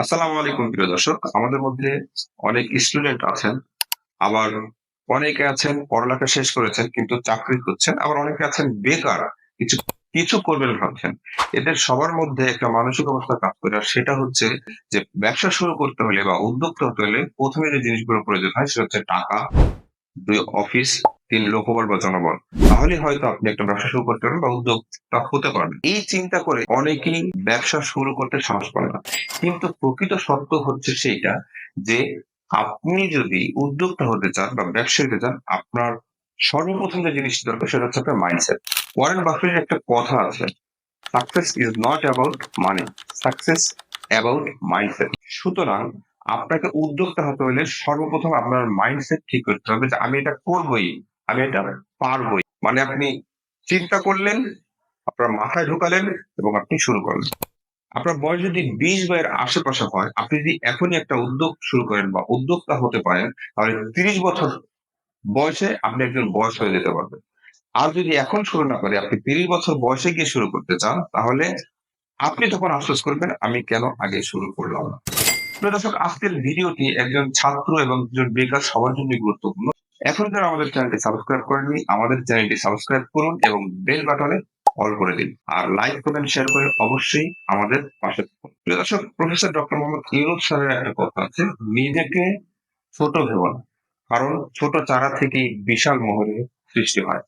আসসালামু আলাইকুম প্রিয় দর্শক। আমাদের মধ্যে অনেক স্টুডেন্ট আছেন, আবার অনেকে আছেন পড়ালেখা শেষ করেছেন কিন্তু চাকরি করছেন, আবার অনেকে আছেন বেকার। কিছু কিছু করবেন ভাবছেন। এদের সবার মধ্যে একটা মানসিক অবস্থা কাজ করে। আর সেটা হচ্ছে যে ব্যবসা শুরু করতে হলে বা উদ্যোক্তা হতে হলে ১ম এ যে জিনিসগুলো প্রয়োজন হয় সেটা হচ্ছে টাকা, ২ অফিস, ৩ লোকবল বা জনবল। তাহলেই হয়তো আপনি একটা ব্যবসা শুরু করতে পারবেন বা উদ্যোক্তা হতে পারবেন। এই চিন্তা করে অনেকেই ব্যবসা শুরু করতে সাহস পায় না। কিন্তু প্রকৃত সত্য হচ্ছে সেইটা যে আপনি যদি উদ্যোক্তা হতে চান বা ব্যবসায়ী হতে চান, আপনার সর্বপ্রথম যে জিনিসটি দরকার সেটা হচ্ছে আপনার মাইন্ডসেট। ওয়ারেন বাফেটের একটা কথা আছে, "success is not about money, success about mindset." সুতরাং আপনাকে উদ্যোক্তা হতে হলে সর্বপ্রথম আপনার মাইন্ডসেট ঠিক করতে হবে যে আমি এটা করবই, আমি এটা পারবই। মানে আপনি চিন্তা করলেন, আপনার মাথায় ঢুকালেন এবং আপনি শুরু করলেন। আপনার বয়স যদি ২০ বা এর আশেপাশে হয়, আপনি যদি এখনই একটা উদ্যোগ শুরু করেন বা উদ্যোক্তা হতে পারেন, তাহলে ৩০ বছর বয়সে আপনি একজন বস হয়ে যেতে পারবেন। আর যদি এখন শুরু না করে আপনি ৩০ বছর বয়সে গিয়ে শুরু করতে চান, তাহলে আপনি তখন আফসোস করবেন, আমি কেন আগে শুরু করলাম না? প্রিয় দর্শক, আজকের ভিডিওটি একজন ছাত্র এবং একজন বেকার সবার জন্যই গুরুত্বপূর্ণ। এখন যারা আমাদের চ্যানেলটি সাবস্ক্রাইব করেননি, আমাদের চ্যানেলটি সাবস্ক্রাইব করুন এবং বেল বাটনে অল করে দিন। আর লাইক, কমেন্ট, শেয়ার করে অবশ্যই আমাদের পাশে থাকুন। প্রিয় দর্শক, প্রফেসর ডক্টর মোহাম্মদ ইউনূস স্যারের একটা কথা আছে, নিজেকে ছোট ভেবো না। কারণ ছোট চারা থেকেই বিশাল মহরের সৃষ্টি হয়।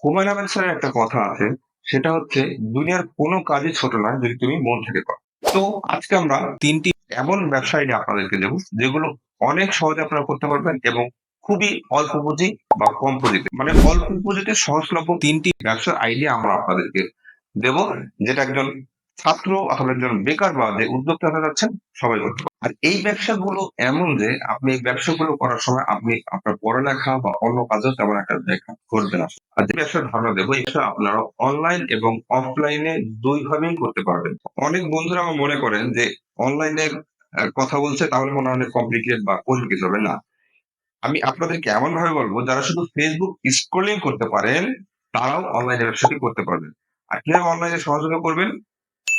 হুমায়ূন আহমেদ স্যারের একটা কথা আছে, সেটা হচ্ছে দুনিয়ার কোনো কাজই ছোট নয় যদি তুমি মন থেকে করো। তো আজকে আমরা ৩টি এমন ব্যবসা আইডিয়া আপনাদেরকে দেব, যেগুলো অনেক সহজে আপনারা করতে পারবেন এবং খুবই অল্প পুঁজি বা কম পুঁজিতে, মানে অল্প পুঁজিতে সহজলভ্য ৩টি ব্যবসার আইডিয়া আমরা আপনাদেরকে দেব, যেটা একজন ছাত্র অথবা একজন বেকার বা যে উদ্যোক্তা হতে যাচ্ছেন সবাই করতে পারে। আর এই ব্যবসাগুলো এমন যে আপনি এই ব্যবসাগুলো করার সময় আপনি আপনার পড়ালেখা বা অন্য কাজেও তেমন একটা দেখা করবে না। আর যে ব্যবসার ধারণা দেবো, এই ব্যবসা আপনারা অনলাইন এবং অফলাইনে ২ ভাবেই করতে পারবেন। অনেক বন্ধুরা আমার মনে করেন যে অনলাইনে কথা বলছে তাহলে মনে হয় অনেক কমপ্লিকেটেড বা কঠিন কিছু হবে। না। আমি আপনাদেরকে এমনভাবে বলব, যারা শুধু Facebook স্ক্রলিং করতে পারেন, তারাও অনলাইনে ব্যবসাটি করতে পারবেন। আর কিভাবে অনলাইনে সহযোগিতা করবেন,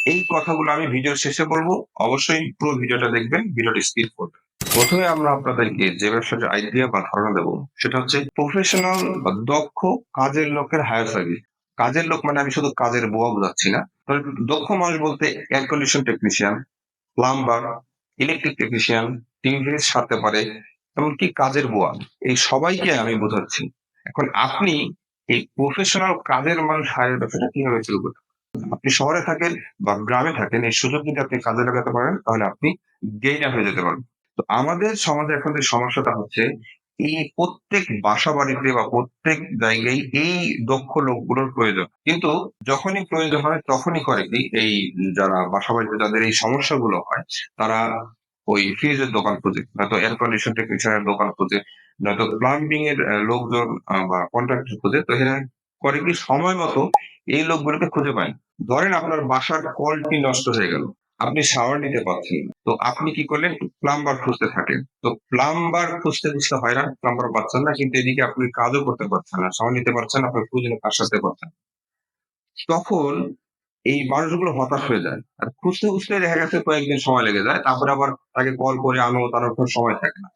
এই কথাগুলো আমি ভিডিওর শেষে বলবো। অবশ্যই পুরো ভিডিওটা দেখবেন, ভিডিওটি স্কিপ করবেন। প্রথমে আমরা আপনাদেরকে যে ব্যবসার আইডিয়া বা ধারণা দেবো, সেটা হচ্ছে প্রফেশনাল বা দক্ষ কাজের লোকের হায়ার সার্ভিস। কাজের লোক মানে আমি শুধু কাজের বুয়া বোঝাচ্ছি না। তবে দক্ষ মানুষ বলতে air condition technician, plumber, electric technician, TV সারতে পারে, এমনকি কাজের বুয়া। এই সবাইকে আমি বোঝাচ্ছি। এখন আপনি এই প্রফেশনাল কাজের মানুষ হায়ার ব্যবসাটা কিভাবে শুরু করবেন? আপনি শহরে থাকেন বা গ্রামে থাকেন, এই সুযোগ যদি আপনি কাজে লাগাতে পারেন, তাহলে আপনি গেইনার হয়ে যেতে পারবেন। তো আমাদের সমাজে এখন যে সমস্যাটা হচ্ছে, এই প্রত্যেক বাসা বাড়িতে বা প্রত্যেক জায়গায় এই দক্ষ লোকগুলোর প্রয়োজন। কিন্তু যখনই প্রয়োজন হয় তখনই করে কি, এই যারা বাসা বাড়িতে যাদের এই সমস্যাগুলো হয়, তারা ওই ফ্রিজের দোকান খোঁজে, নয়তো এয়ার কন্ডিশন টেকনিশিয়ানের দোকান খোঁজে, নয়তো প্লাম্বিং এর লোকজন বা কন্ট্রাক্টর খোঁজে। তো এরা করে কি, সময় মতো এই লোকগুলোকে খুঁজে পায় না। ধরেন আপনার বাসার কলটি নষ্ট হয়ে গেল। আপনি শাওয়ার নিতে পারছেন না। তো আপনি কি করলেন? প্লাম্বার খুঁজতে থাকেন। তো প্লাম্বার খুঁজতে, খুঁজতে হয়রান, প্লাম্বার পাচ্ছেন না। কিন্তু এদিকে আপনি কাজও করতে পারছেন না। শাওয়ার নিতে পারছেন না, আপনার প্রয়োজনীয় কাজ সারতে পারছেন না। তখন এই মানুষগুলো হতাশ হয়ে যায়। আর খুঁজতে, খুঁজতে দেখা গেছে কয়েকদিন সময় লেগে যায়। তারপরে আবার তাকে কল করে আনো, তার উপর সময় থাকে না।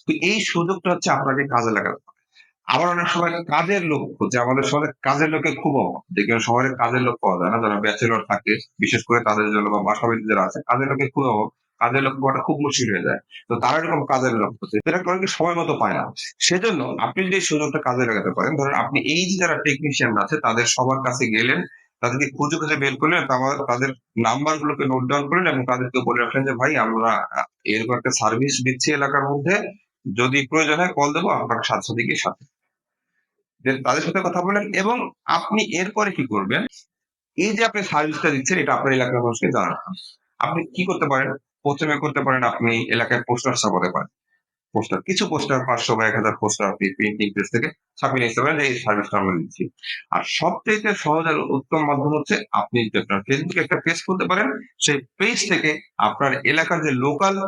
তো এই সুযোগটা হচ্ছে আপনাকে কাজে লাগাতে হবে। আবার অনেক সময় কাজের লোক খোঁজে। আমাদের শহরে কাজের লোকের খুব অভাব। দেখবেন শহরে কাজের লোক পাওয়া যায় না। যারা ব্যাচেলর থাকে, বিশেষ করে তাদের জন্য বা বাসা-বাড়িতে যারা আছে, কাজের লোকের খুব অভাব। কাজের লোক পাওয়াটা খুব মুশকিল হয়ে যায়। তো তারা এরকম কাজের লোক খোঁজে। যেটা করে কি, সময় মতো পায় না। সেজন্য আপনি যদি এই সুযোগটা কাজে লাগাতে পারেন, ধরেন আপনি এই যে যারা টেকনিশিয়ান আছে তাদের সবার কাছে গেলেন, তাদেরকে খুঁজে, খুঁজে বের করলেন, তাদের নাম্বার গুলোকে নোট ডাউন করলেন এবং তাদেরকে বলে রাখলেন যে, "ভাই, আমরা এরকম একটা সার্ভিস দিচ্ছি এলাকার মধ্যে। যদি প্রয়োজন হয় কল দেব, আপনার সাথে, সাথে গিয়ে সাথে।" দেন তাদের সাথে কথা বলেন এবং আপনি এরপরে কি করবেন? এই যে আপনি সার্ভিসটা দিচ্ছেন, এটা আপনার এলাকার মানুষকে জানান। আপনি কি করতে পারেন? ১ম এ করতে পারেন, আপনি এলাকায় পোস্টার ছাপাতে পারেন। কিছু পোস্টার ৫০০ বা ১,০০০ পোস্টার আপনি প্রিন্টিং প্রেস থেকে ছাপিয়ে নিতে পারেন যে এই সার্ভিসটা আমরা দিচ্ছি। আর সবচাইতে সহজ আর উত্তম মাধ্যম হচ্ছে, আপনি যদি আপনার ফেসবুকে একটা পেজ খুলতে পারেন। সেই পেজ থেকে আপনার এলাকার যে লোকাল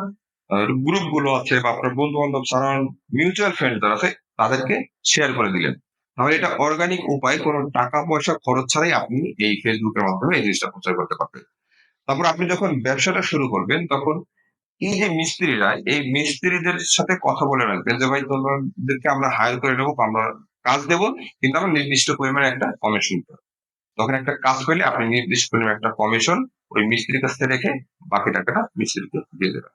গ্রুপ গুলো আছে বা আপনার বন্ধু-বান্ধব, সাধারণ মিউচুয়াল ফ্রেন্ড যারা আছে, তাদেরকে শেয়ার করে দিলেন। তাহলে এটা অর্গানিক উপায়, কোন টাকা পয়সা খরচ ছাড়াই আপনি এই ফেসবুকের মাধ্যমে এই জিনিসটা প্রচার করতে পারবেন। তারপর আপনি যখন ব্যবসাটা শুরু করবেন, তখন এই যে মিস্ত্রিরা, এই মিস্ত্রিদের সাথে কথা বলে রাখবেন যে, "ভাই তোমাদেরকে আমরা হায়ার করে নেবো, আমরা কাজ দেব। কিন্তু আমরা নির্দিষ্ট পরিমাণে একটা কমিশন দেব।" তখন একটা কাজ পেলে আপনি নির্দিষ্ট পরিমাণে একটা কমিশন ওই মিস্ত্রির কাছ থেকে রেখে বাকি টাকাটা মিস্ত্রিকে দিয়ে দেবেন।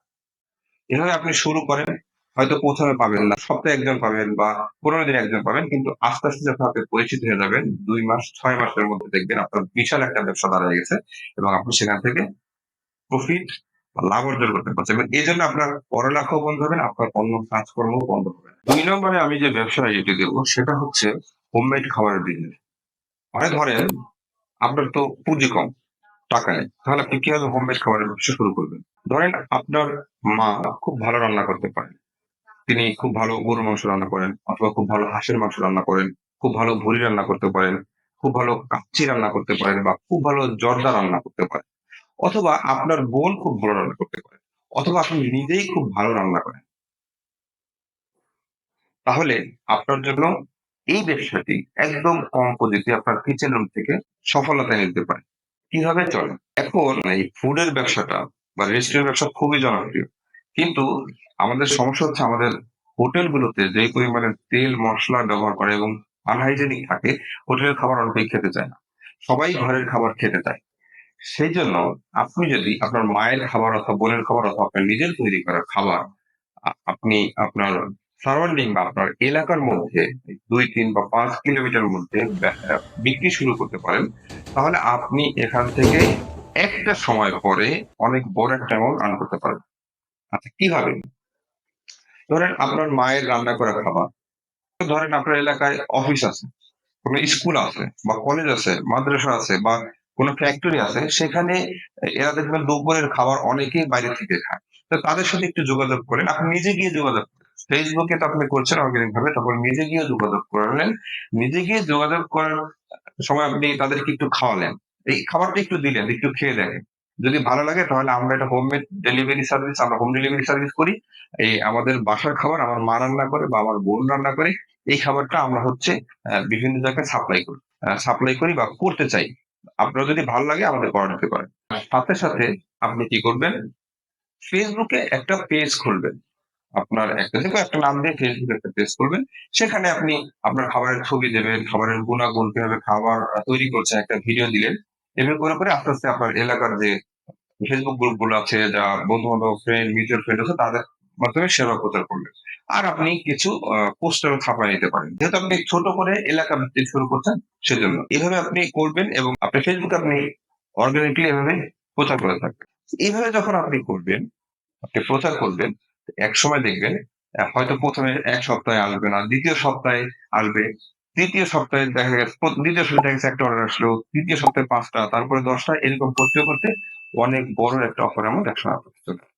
এভাবে আপনি শুরু করেন। হয়তো ১ম এ পাবেন না। সপ্তাহে ১ জন পাবেন বা ১৫ দিনে ১ জন পাবেন। কিন্তু আস্তে, আস্তে যখন আপনি পরিচিত হয়ে যাবেন ২ মাস ৬ মাসের মধ্যে দেখবেন আপনার বিশাল একটা ব্যবসা দাঁড়ায় গেছে এবং আপনি সেখান থেকে প্রফিট বা লাভ অর্জন করতে পারছেন। এবং এজন্য আপনার পড়ালেখাও বন্ধ হবে না, আপনার অন্য কাজকর্মও বন্ধ হবে না। ২ নম্বরে আমি যে ব্যবসা আইডিয়াটি দেব সেটা হচ্ছে হোমমেড খাবারের বিজনেস। মানে ধরেন আপনার তো পুঁজি কম, টাকা নেই। তাহলে আপনি কিভাবে হোমমেড খাবারের ব্যবসা শুরু করবেন? ধরেন আপনার মা খুব ভালো রান্না করতে পারেন। তিনি খুব ভালো গরুর মাংস রান্না করেন অথবা খুব ভালো হাঁসের মাংস রান্না করেন, খুব ভালো ভুড়ি রান্না করতে পারেন, খুব ভালো কাচ্চি রান্না করতে পারেন বা খুব ভালো জর্দা রান্না করতে পারেন। অথবা আপনার বোন খুব ভালো রান্না করতে পারে। অথবা আপনি নিজেই খুব ভালো রান্না করেন। তাহলে আপনার জন্য এই ব্যবসাটি একদম কম পুঁজিতে আপনার কিচেন রুম থেকে সফলতা নিতে পারে। কিভাবে চলে? এখন এই ফুডের ব্যবসাটা বা রেস্টুরেন্ট ব্যবসা খুবই জনপ্রিয়। কিন্তু আমাদের সমস্যা হচ্ছে আমাদের হোটেলগুলোতে যে পরিমাণে তেল মসলা ব্যবহার করে এবং আনহাইজেনিক থাকে, হোটেলের খাবার অনেকেই খেতে চায় না। সবাই ঘরের খাবার খেতে চায়। সেইজন্য আপনি যদি আপনার মায়ের খাবার অথবা বোনের খাবার অথবা আপনার নিজের তৈরি করা খাবার আপনি আপনার সারাউন্ডিং বা আপনার এলাকার মধ্যে ২, ৩ বা ৫ কিলোমিটারের মধ্যে বিক্রি শুরু করতে পারেন, তাহলে আপনি এখান থেকে একটা সময় পরে অনেক বড় একটা অ্যামাউন্ট আর্ন করতে পারবেন। আচ্ছা কিভাবে? ধরেন আপনার মায়ের রান্না করা খাবার। ধরেন আপনার এলাকায় অফিস আছে। কোন স্কুল আছে বা কলেজ আছে, মাদ্রাসা আছে বা কোন ফ্যাক্টরি আছে সেখানে এরা দেখবেন দুপুরের খাবার অনেকেই বাইরে থেকে খায়। তো তাদের সাথে একটু যোগাযোগ করেন। আপনি নিজে গিয়ে যোগাযোগ করেন। Facebook এ তো আপনি করছেন অর্গানিক ভাবে, তারপর নিজে গিয়ে যোগাযোগ করলেন। নিজে গিয়ে যোগাযোগ করার সময় আপনি তাদেরকে একটু খাওয়ালেন। এই খাবারটা একটু দিলেন, একটু খেয়ে দেখেন। যদি ভালো লাগে তাহলে আমরা এটা হোমমেড ডেলিভারি সার্ভিস, আমরা হোম ডেলিভারি সার্ভিস করি। এই আমাদের বাসার খাবার আমার মা রান্না করে বা আমার বোন রান্না করে। এই খাবারটা আমরা হচ্ছে বিভিন্ন জায়গায় সাপ্লাই করি বা করতে চাই। আপনার যদি ভালো লাগে আমাদের করাতে পারেন। সাথে, সাথে আপনি কি করবেন? Facebook এ একটা পেজ খুলবেন। আপনার একটা যেকোনো একটা নাম দিয়ে Facebook এ একটা পেজ খুলবেন। সেখানে আপনি আপনার খাবারের ছবি দেবেন, খাবারের গুণাগুণ, কিভাবে খাবার তৈরি করছেন একটা ভিডিও দিলেন। এভাবে করে আস্তে, আস্তে আপনার এলাকার যে Facebook গ্রুপ গুলো আছে, যা বন্ধু-বান্ধব, ফ্রেন্ড, মিউচুয়াল ফ্রেন্ড আছে তাদের মাধ্যমে সেবা প্রচার করলেন। আর আপনি কিছু পোস্টারও ছাপায় নিতে পারেন। যেহেতু আপনি ছোট করে এলাকা ভিত্তিক শুরু করছেন সেজন্য। এভাবে আপনি করবেন এবং আপনার Facebook এ আপনি অর্গানিকলি এভাবে প্রচার করে থাকবেন। এভাবে যখন আপনি করবেন, আপনি প্রচার করবেন, একসময় দেখবেন হয়তো ১ম এ ১ সপ্তাহে আসবে না, ২য় সপ্তাহে আসবে। ৩য় সপ্তাহে দেখা গেছে ২য় সপ্তাহে দেখা গেছে ১ টা অর্ডার আসলো, ৩য় সপ্তাহে ৫ টা, তারপরে ১০ টা এরকম করতে, করতে অনেক বড় একটা অফার অ্যামাউন্ট একসময় আপনার কাছে চলে আসবে।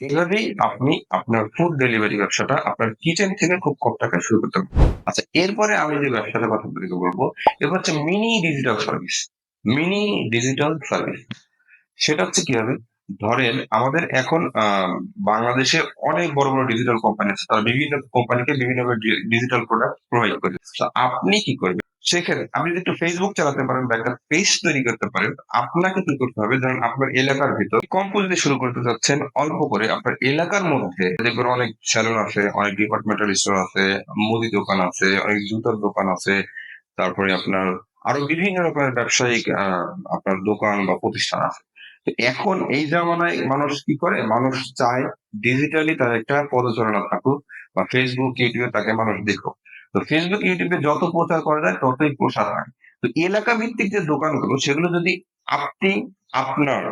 এভাবেই আপনি আপনার ফুড ডেলিভারি ব্যবসাটা আপনার কিচেন থেকে খুব কম টাকায় শুরু করতে পারবেন। আচ্ছা এরপরে আমি যে ব্যবসাটার কথা আপনাদেরকে বলব, এরপর হচ্ছে mini digital service. Mini digital service. সেটা হচ্ছে কিভাবে? ধরেন আমাদের এখন বাংলাদেশে অনেক বড়, বড় ডিজিটাল কোম্পানি আছে। তারা বিভিন্ন কোম্পানিকে বিভিন্নভাবে ডিজিটাল প্রোডাক্ট প্রোভাইড করে। তো আপনি কি করবেন? সেক্ষেত্রে আপনি যদি একটু Facebook চালাতে পারেন বা একটা পেজ তৈরি করতে পারেন, আপনাকে কি করতে হবে? ধরেন আপনার এলাকার ভিতর কম পুঁজিতে শুরু করতে চাচ্ছেন, অল্প করে আপনার এলাকার মধ্যে দেখবেন অনেক সেলুন আছে, অনেক ডিপার্টমেন্টাল স্টোর আছে, মুদি দোকান আছে, অনেক জুতার দোকান আছে। তারপরে আপনার আরো বিভিন্ন রকমের ব্যবসায়িক আপনার দোকান বা প্রতিষ্ঠান আছে। তো এখন এই জামানায় মানুষ কি করে? মানুষ চায় ডিজিটালি তার একটা পদচারণা থাকুক বা Facebook, YouTube এ তাকে মানুষ দেখুক। তো Facebook, YouTube এ যত প্রচার করা যায় ততই প্রসার হয়। তো এলাকা ভিত্তিক যে দোকানগুলো সেগুলো যদি আপনি আপনার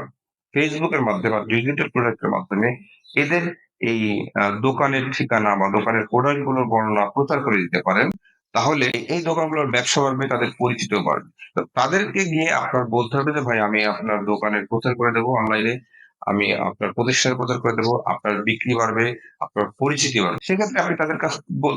Facebook এর মাধ্যমে বা ডিজিটাল প্রোডাক্ট এর মাধ্যমে এদের এই দোকানের ঠিকানা বা দোকানের প্রোডাক্ট গুলোর বর্ণনা প্রচার করে দিতে পারেন, তাহলে এই দোকানগুলোর ব্যবসা বাড়বে, তাদের পরিচিতিও বাড়বে। তো তাদেরকে গিয়ে আপনার বলতে হবে যে, "ভাই আমি আপনার দোকানের প্রচার করে দেব অনলাইনে। আমি আপনার প্রতিষ্ঠানের প্রচার করে দেব। আপনার বিক্রি বাড়বে, আপনার পরিচিতি বাড়বে।" সেক্ষেত্রে আপনি তাদের কাছ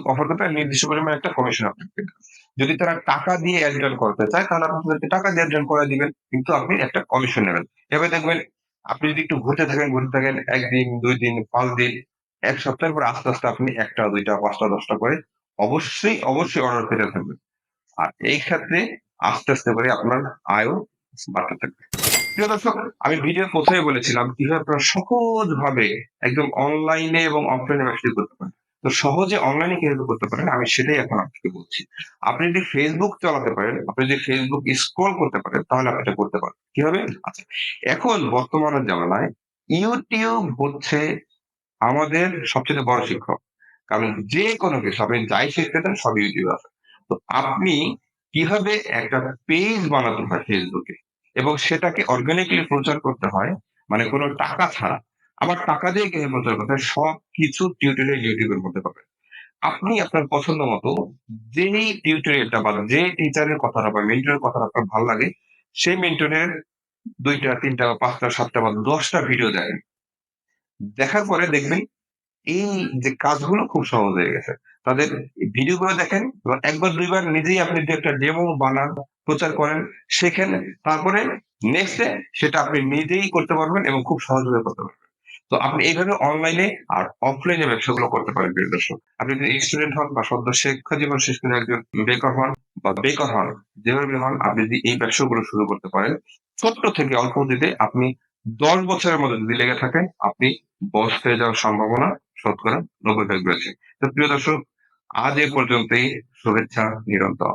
অফার করতে পারেন নির্দিষ্ট পরিমাণে একটা কমিশন আপনি পেবেন। যদি তারা টাকা দিয়ে এড জয়েন করতে চায় তাহলে আপনি তাদেরকে টাকা দিয়ে এড জয়েন করায় দিবেন। কিন্তু আপনি একটা কমিশন নেবেন। এভাবে দেখবেন আপনি যদি একটু ঘুরতে থাকেন ১ দিন, ২ দিন, ৫ দিন, ১ সপ্তাহের পর আস্তে, আস্তে আপনি ১ টা, ২ টা, ৫ টা, ১০ টা করে অবশ্যই, অবশ্যই অর্ডার পেতে থাকবেন। আর এই ক্ষেত্রে আস্তে, আস্তে করে আপনার আয়ও বাড়তে থাকবে। প্রিয় দর্শক, আমি ভিডিওর ১ম এ বলেছিলাম কিভাবে আপনারা সহজভাবে একদম অনলাইনে এবং অফলাইনে ব্যবসা শুরু করতে পারেন। তো সহজে অনলাইনে কিভাবে করতে পারেন আমি সেটাই এখন আপনাকে বলছি। আপনি যদি Facebook চালাতে পারেন, আপনি যদি Facebook স্ক্রল করতে পারেন তাহলে আপনি এটা করতে পারেন। কিভাবে? আচ্ছা, এখন বর্তমানের জামানায় YouTube হচ্ছে আমাদের সবচেয়ে বড় শিক্ষক। কারণ যেকোনো কিছু আপনি যাই শিখতে চান সব YouTube এ আছে। তো আপনি কিভাবে একটা পেজ বানাতে হয় Facebook এ এবং সেটাকে অর্গানিক্যালি প্রচার করতে হয়, মানে কোন টাকা ছাড়া। আবার টাকা দিয়ে কিভাবে প্রচার করতে হয় সবকিছু টিউটোরিয়াল YouTube এর মধ্যে পাবেন। আপনি আপনার পছন্দ মতো যেই টিউটোরিয়ালটা বা যে টিচারের কথাটা বা মেন্টরের কথাটা আপনার ভাল লাগে, সেই মেন্টরের ২ টা, ৩ টা, ৫ টা, ৭ টা বা ১০ টা ভিডিও দেখেন। দেখার পরে দেখবেন এই যে কাজগুলো খুব সহজ হয়ে গেছে। তাদের ভিডিওগুলো দেখেন এবং ১ বার ২ বার নিজেই আপনি ২ একটা ডেমো বানান, প্রচার করেন, শেখেন। তারপরে নেক্সট ডে সেটা আপনি নিজেই করতে পারবেন এবং খুব সহজভাবে করতে পারবেন। তো আপনি এইভাবে অনলাইনে আর অফলাইনে ব্যবসাগুলো করতে পারেন প্রিয় দর্শক। আপনি যদি স্টুডেন্ট হন বা সদ্য শিক্ষা জীবন শেষ করে একজন বেকার হন বা বেকার হন, যেভাবে হন আপনি যদি এই ব্যবসাগুলো শুরু করতে পারেন, ছোট্ট থেকে অল্প পুঁজিতে আপনি ১০ বছরের মধ্যে যদি লেগে থাকেন, আপনি বস হয়ে যাওয়ার সম্ভাবনা শতকরা ৯০ ভাগ রয়েছে। তো প্রিয় দর্শক, আজ এ পর্যন্তই। শুভেচ্ছা নিরন্তর।